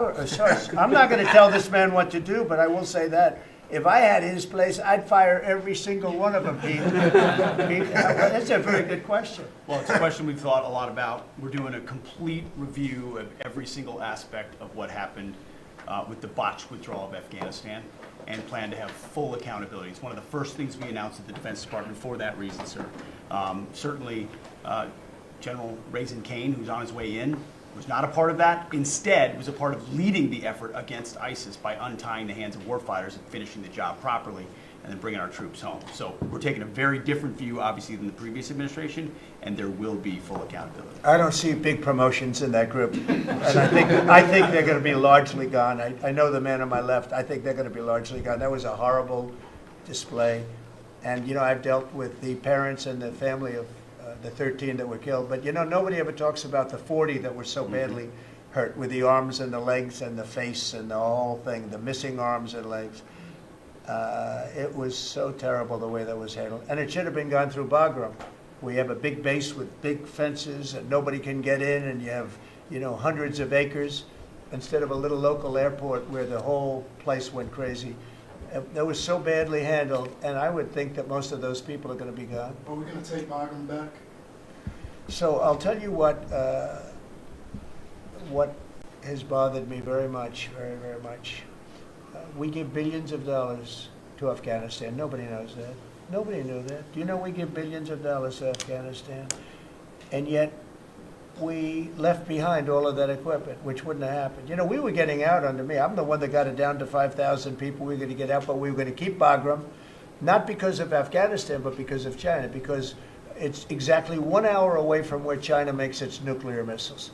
Shush. I'm not going to tell this man what to do, but I will say that if I had his place, I'd fire every single one of them, Pete. That's a very good question. Well, it's a question we've thought a lot about. We're doing a complete review of every single aspect of what happened with the botched withdrawal of Afghanistan and plan to have full accountability. It's one of the first things we announced at the Defense Department for that reason, sir. Certainly, General Raisin Kane, who's on his way in, was not a part of that. Instead, was a part of leading the effort against ISIS by untying the hands of warfighters and finishing the job properly and then bringing our troops home. So we're taking a very different view, obviously, than the previous administration, and there will be full accountability. I don't see big promotions in that group, and I think they're going to be largely gone. I know the man on my left. I think they're going to be largely gone. That was a horrible display, and you know I've dealt with the parents and the family of the 13 that were killed, but you know nobody ever talks about the 40 that were so badly hurt with the arms and the legs and the face and the whole thing, the missing arms and legs. It was so terrible the way that was handled, and it should have been gone through Bagram. We have a big base with big fences and nobody can get in, and you have hundreds of acres instead of a little local airport where the whole place went crazy. That was so badly handled, and I would think that most of those people are going to be gone. Are we going to take Bagram back? So I'll tell you what has bothered me very much, very, very much. We give billions of dollars to Afghanistan. Nobody knows that. Nobody knew that. Do you know we give billions of dollars to Afghanistan? And yet we left behind all of that equipment, which wouldn't have happened. You know, we were getting out under me. I'm the one that got it down to 5,000 people. We were going to get out, but we were going to keep Bagram, not because of Afghanistan, but because of China, because it's exactly 1 hour away from where China makes its nuclear missiles.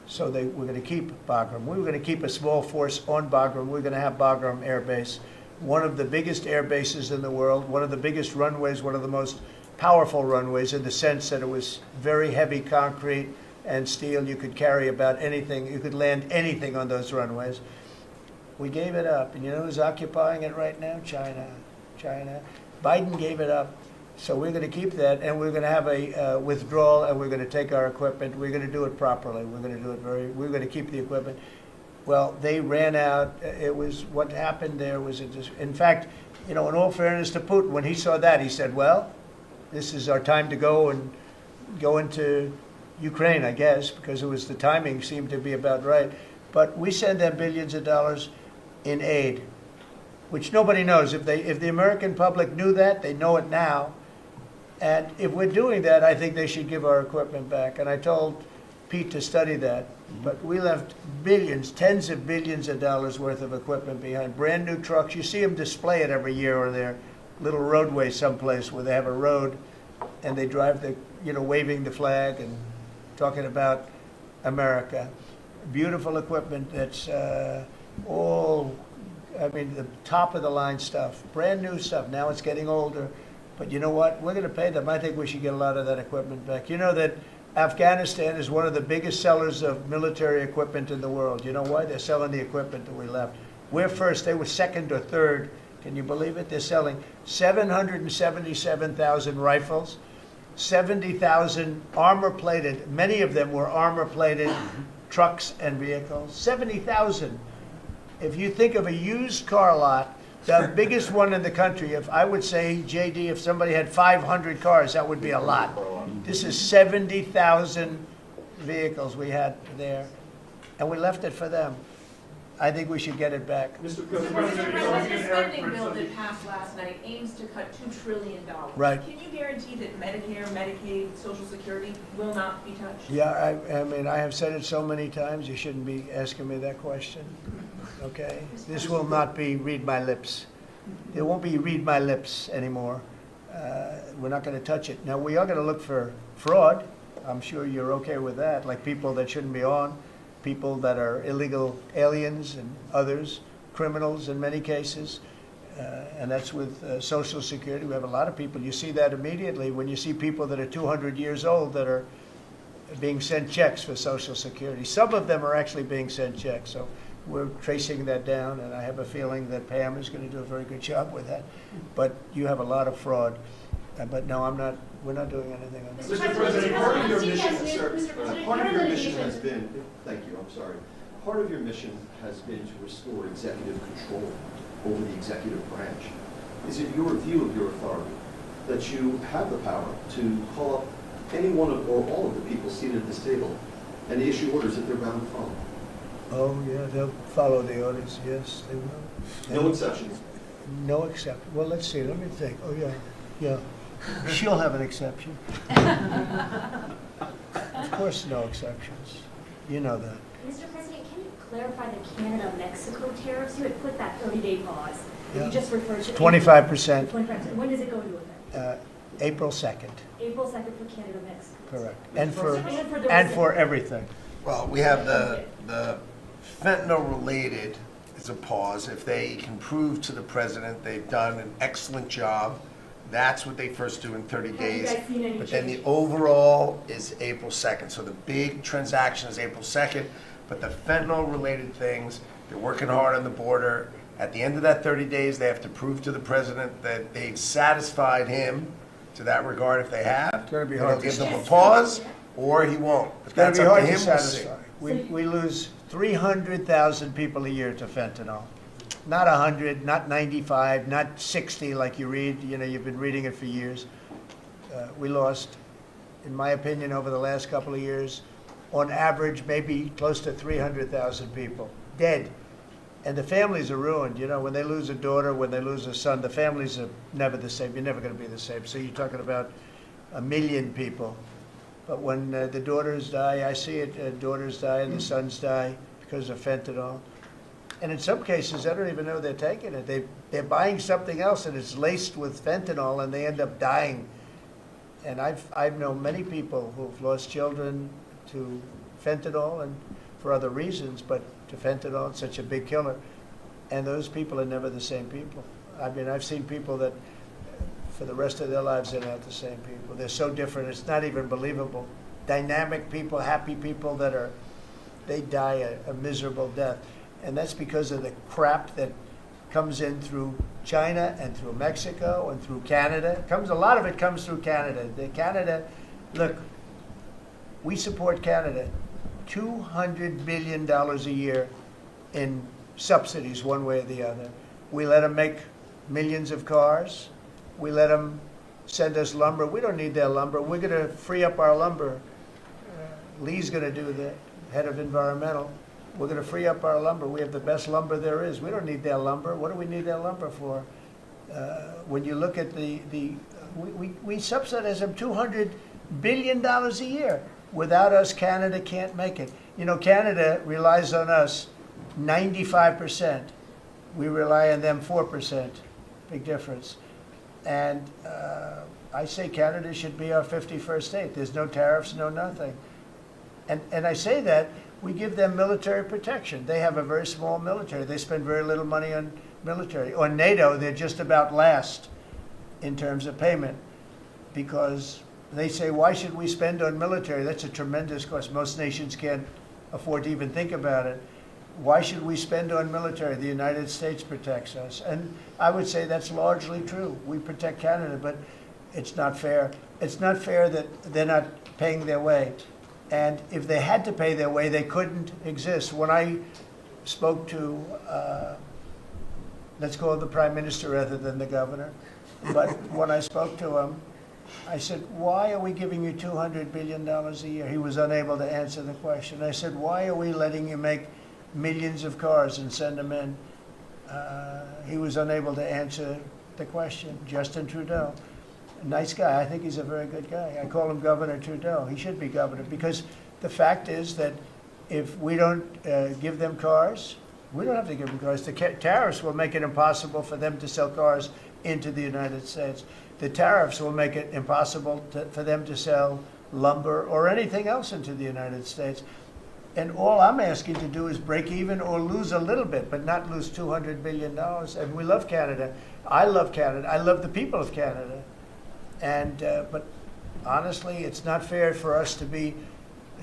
So we're going to keep Bagram. We were going to keep a small force on Bagram. We were going to have Bagram Air Base, one of the biggest air bases in the world, one of the biggest runways, one of the most powerful runways in the sense that it was very heavy concrete and steel. You could carry about anything. You could land anything on those runways. We gave it up. And you know who's occupying it right now? China. Biden gave it up. So we're going to keep that, and we're going to have a withdrawal, and we're going to take our equipment. We're going to do it properly. We're going to do it we're going to keep the equipment. Well, they ran out. It was, what happened there was, in fact, you know, in all fairness to Putin, when he saw that, he said, well, this is our time to go into Ukraine, I guess, because the timing seemed to be about right. But we send them billions of dollars in aid, which nobody knows. If the American public knew that, they know it now. And if we're doing that, I think they should give our equipment back. And I told Pete to study that. But we left billions, tens of billions of dollars worth of equipment behind. Brand new trucks. You see them display it every year on their little roadway someplace where they have a road and they drive waving the flag and talking about America. Beautiful equipment that's all, I mean, the top of the line stuff, brand new stuff. Now it's getting older. But you know what? We're going to pay them. I think we should get a lot of that equipment back. You know that Afghanistan is one of the biggest sellers of military equipment in the world. You know why? They're selling the equipment that we left. We're first. They were second or third. Can you believe it? They're selling 777,000 rifles, 70,000 armor-plated. Many of them were armor-plated trucks and vehicles. 70,000. If you think of a used car lot, the biggest one in the country, if I would say, JD, if somebody had 500 cars, that would be a lot. This is 70,000 vehicles we had there, and we left it for them. I think we should get it back. Mr. President, the spending bill that passed last night aims to cut $2 trillion. Right. Can you guarantee that Medicare, Medicaid, Social Security will not be touched? Yeah, I mean, I have said it so many times, you shouldn't be asking me that question. Okay? This will not be read my lips. There won't be read my lips anymore. We're not going to touch it. Now, we are going to look for fraud. I'm sure you're okay with that, like people that shouldn't be on, people that are illegal aliens and others, criminals in many cases. And that's with Social Security. We have a lot of people. You see that immediately when you see people that are 200 years old that are being sent checks for Social Security. Some of them are actually being sent checks. So we're tracing that down, and I have a feeling that Pam is going to do a very good job with that. But you have a lot of fraud. But no, we're not doing anything on that. Mr. President, part of your mission has been, thank you, I'm sorry. part of your mission has been to restore executive control over the executive branch. Is it your view of your authority that you have the power to call up any one of or all of the people seated at this table and issue orders that they're bound to follow? Oh, yeah, they'll follow the orders, yes, they will. No exceptions. No exception. Well, let's see, let me think. Oh, yeah, yeah. She'll have an exception. Of course, no exceptions. You know that. Mr. President, can you clarify the Canada-Mexico tariffs? You had put that 30-day pause. Yeah. You just referred to 25%. 25%. When does it go into effect? April 2nd, April 2nd for Canada-Mexico. correct. And for And for everything. Well, we have the fentanyl-related is a pause. If they can prove to the president they've done an excellent job, that's what they first do in 30 Have you days. guys seen any But then the change? overall is April 2nd. So the big transaction is April 2nd, but the fentanyl-related things, they're working hard on the border. At the end of that 30 days, they have to prove to the president that they've satisfied him to that regard. If they have, It's gonna be then hard he'll to give them a satisfy. pause, or he won't. But It's going that's to be up to hard to him. We'll see. satisfy. We lose 300,000 people a year to fentanyl. Not 100, not 95, not 60 like you read, you know, you've been reading it for years. We lost, in my opinion, over the last couple of years, on average, maybe close to 300,000 people dead. And the families are ruined, you know, when they lose a daughter, when they lose a son, the families are never the same. You're never going to be the same. So you're talking about 1 million people. But when the daughters die, I see it, daughters die and the sons die because of fentanyl. And in some cases, I don't even know they're taking it. They're buying something else and it's laced with fentanyl and they end up dying. And I've known many people who've lost children to fentanyl and for other reasons, but to fentanyl, it's such a big killer. And those people are never the same people. I mean, I've seen people that for the rest of their lives, they're not the same people. They're so different, it's not even believable. Dynamic people, happy people they die a miserable death. And that's because of the crap that comes in through China and through Mexico and through Canada. A lot of it comes through Canada. Look, we support Canada. $200 billion a year in subsidies one way or the other. We let them make millions of cars. We let them send us lumber. We don't need their lumber. We're going to free up our lumber. Lee's going to do the head of environmental. We're going to free up our lumber. We have the best lumber there is. We don't need their lumber. What do we need their lumber for? When you look at we subsidize them $200 billion a year. Without us, Canada can't make it. You know, Canada relies on us 95%. We rely on them 4%. Big difference. And I say Canada should be our 51st state. There's no tariffs, no nothing. And I say that we give them military protection. They have a very small military. They spend very little money on military. On NATO, they're just about last in terms of payment because they say, why should we spend on military? That's a tremendous cost. Most nations can't afford to even think about it. Why should we spend on military? The United States protects us. And I would say that's largely true. We protect Canada, but it's not fair. It's not fair that they're not paying their way. And if they had to pay their way, they couldn't exist. When I spoke to, let's call it the Prime Minister rather than the governor, but when I spoke to him, I said, why are we giving you $200 billion a year? He was unable to answer the question. I said, why are we letting you make millions of cars and send them in? He was unable to answer the question. Justin Trudeau, a nice guy. I think he's a very good guy. I call him Governor Trudeau. He should be governor because the fact is that if we don't give them cars, we don't have to give them cars. The tariffs will make it impossible for them to sell cars into the United States. The tariffs will make it impossible for them to sell lumber or anything else into the United States. And all I'm asking to do is break even or lose a little bit, but not lose $200 billion. And we love Canada. I love Canada. I love the people of Canada. And but honestly, it's not fair for us to be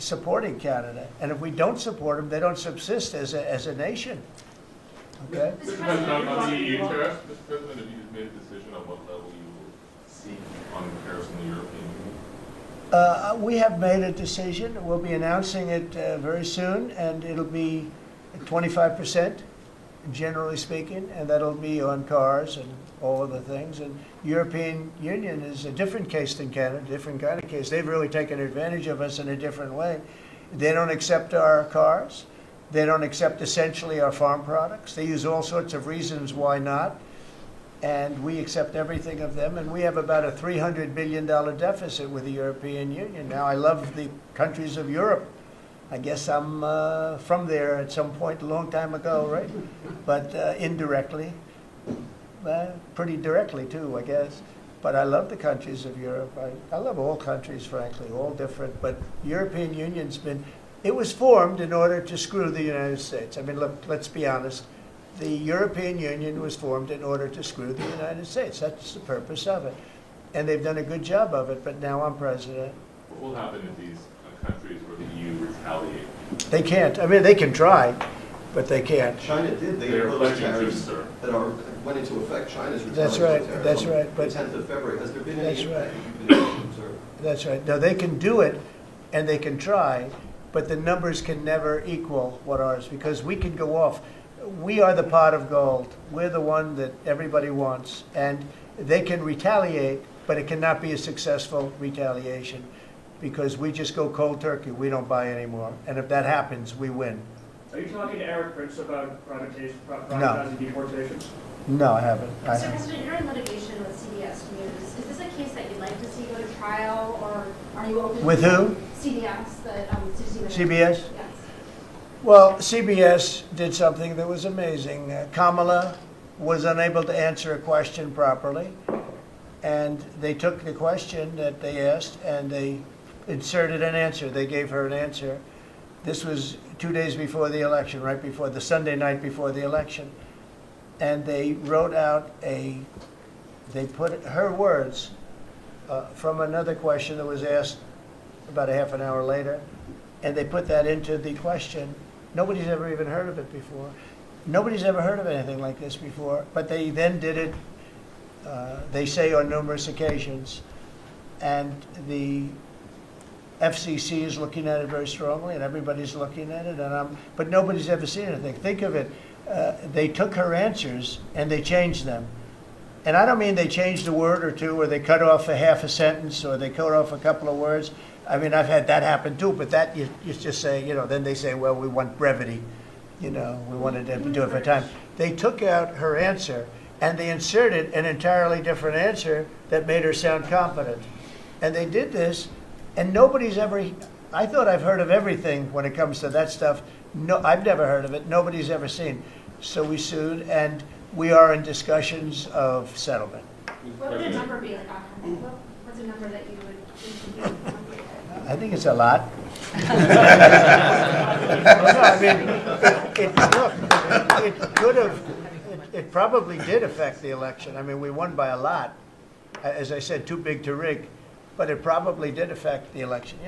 supporting Canada. And if we don't support them, they don't subsist as a nation. Okay? Mr. President, on the EU tariffs, Mr. President, have you just made a decision on what level you will seek on tariffs in the European Union? We have made a decision. We'll be announcing it very soon, and it'll be 25%, generally speaking, and that'll be on cars and all of the things. And European Union is a different case than Canada, different kind of case. They've really taken advantage of us in a different way. They don't accept our cars. They don't accept essentially our farm products. They use all sorts of reasons why not. And we accept everything of them. And we have about a $300 billion deficit with the European Union. Now, I love the countries of Europe. I guess I'm from there at some point a long time ago, right? But indirectly, pretty directly too, I guess. But I love the countries of Europe. I love all countries, frankly, all different. But European Union's it was formed in order to screw the United States. I mean, look, let's be honest. The European Union was formed in order to screw the United States. That's the purpose of it. And they've done a good job of it, but now I'm president. What will happen if these countries where the EU retaliate? They can't. I mean, they can try, but they can't. China did. They They are imposed pledging tariffs to, sir. that went into effect. China's That's retaliatory right, tariffs that's on right, but- the 10th of February. Has there been That's any right. impact you've been able to observe? That's right. Now, they can do it, and they can try, but the numbers can never equal what ours, because we can go off. We are the pot of gold. We're the one that everybody wants, and they can retaliate, but it cannot be a successful retaliation, because we just go cold turkey. We don't buy anymore, and if that happens, we win. Are you talking to Eric Prince about privatizing deportations? No, I haven't. I Mr. haven't. President, you're in litigation with CBS News. Is this a case that you'd like to see go to trial, or are you open? With who? CBS, the 60 Minutes. CBS? Yes. Well, CBS did something that was amazing. Kamala was unable to answer a question properly, and they took the question that they asked and they inserted an answer. They gave her an answer. This was 2 days before the election, right before the Sunday night before the election. And they wrote out they put her words from another question that was asked about a half an hour later, and they put that into the question. Nobody's ever even heard of it before. Nobody's ever heard of anything like this before, but they then did it, they say, on numerous occasions. And the FCC is looking at it very strongly, and everybody's looking at it, but nobody's ever seen anything. Think of it, they took her answers and they changed them. And I don't mean they changed a word or two, or they cut off a half a sentence, or they cut off a couple of words. I mean, I've had that happen too, but that you just say, then they say, well, we want brevity. We wanted to do it for time. They took out her answer and they inserted an entirely different answer that made her sound competent. And they did this, and nobody's ever, I thought I've heard of everything when it comes to that stuff. No, I've never heard of it. Nobody's ever seen. So we sued, and we are in discussions of settlement. What would the number be? What's a number that you would think would be? I think it's a lot. No, I mean, it could have, it probably did affect the election. I mean, we won by a lot. As I said, too big to rig, but it probably did affect the election.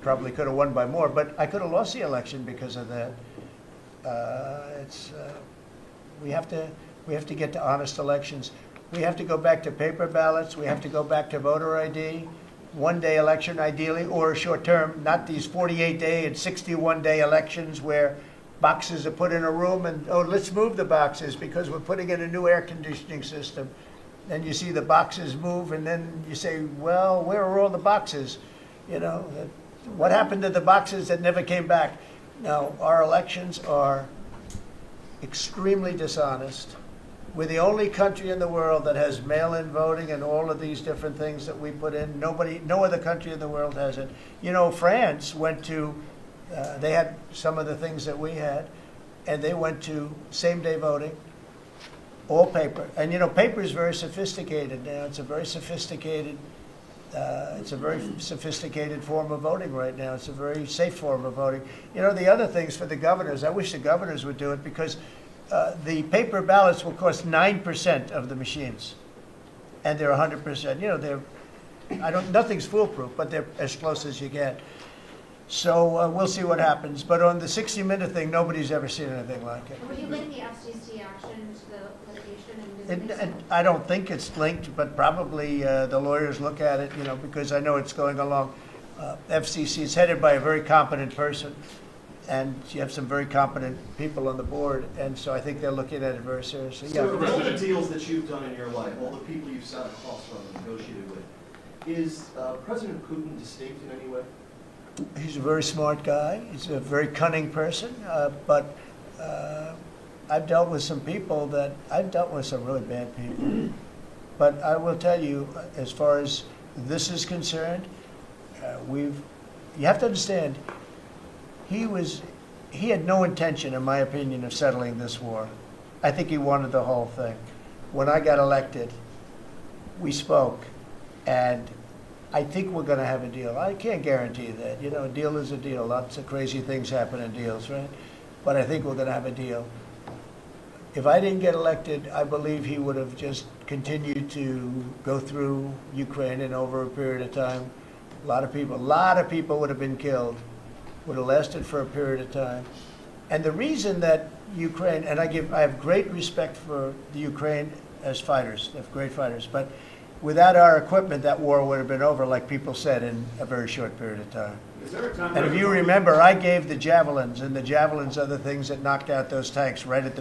Probably could have won by more, but I could have lost the election because of that. We have to get to honest elections. We have to go back to paper ballots. We have to go back to voter ID. One-day election, ideally, or short-term, not these 48-day and 61-day elections where boxes are put in a room and, let's move the boxes because we're putting in a new air conditioning system. Then you see the boxes move, and then you say, well, where are all the boxes? What happened to the boxes that never came back? Now, our elections are extremely dishonest. We're the only country in the world that has mail-in voting and all of these different things that we put in. No other country in the world has it. France went to, they had some of the things that we had, and they went to same-day voting, all paper. And paper is very sophisticated now. It's a very sophisticated form of voting right now. It's a very safe form of voting. The other things for the governors, I wish the governors would do it, because the paper ballots will cost 9% of the machines, and they're 100%. Nothing's foolproof, but they're as close as you get. So we'll see what happens. But on the 60-minute thing, nobody's ever seen anything like it. Would you link the FCC action to the litigation? I don't think it's linked, but probably the lawyers look at it, because I know it's going along. FCC is headed by a very competent person, and you have some very competent people on the board, and so I think they're looking at it very seriously. So Yeah, of all the deals that you've done in your life, all the people you've sat across from and negotiated with, is President Putin distinct in any way? he's a very smart guy. He's a very cunning person, but I've dealt with some people I've dealt with some really bad people. But I will tell you, as far as this is concerned, you have to understand, he had no intention, in my opinion, of settling this war. I think he wanted the whole thing. When I got elected, we spoke, and I think we're going to have a deal. I can't guarantee that. You know, a deal is a deal. Lots of crazy things happen in deals, right? But I think we're going to have a deal. If I didn't get elected, I believe he would have just continued to go through Ukraine, and over a period of time, a lot of people would have been killed, would have lasted for a period of time. And the reason that Ukraine, and I have great respect for the Ukraine as fighters, they're great fighters, but without our equipment, that war would have been over, like people said, in a very short period of time. Is there a time? And if you remember, I gave the javelins, and the javelins are the things that knocked out those tanks right at the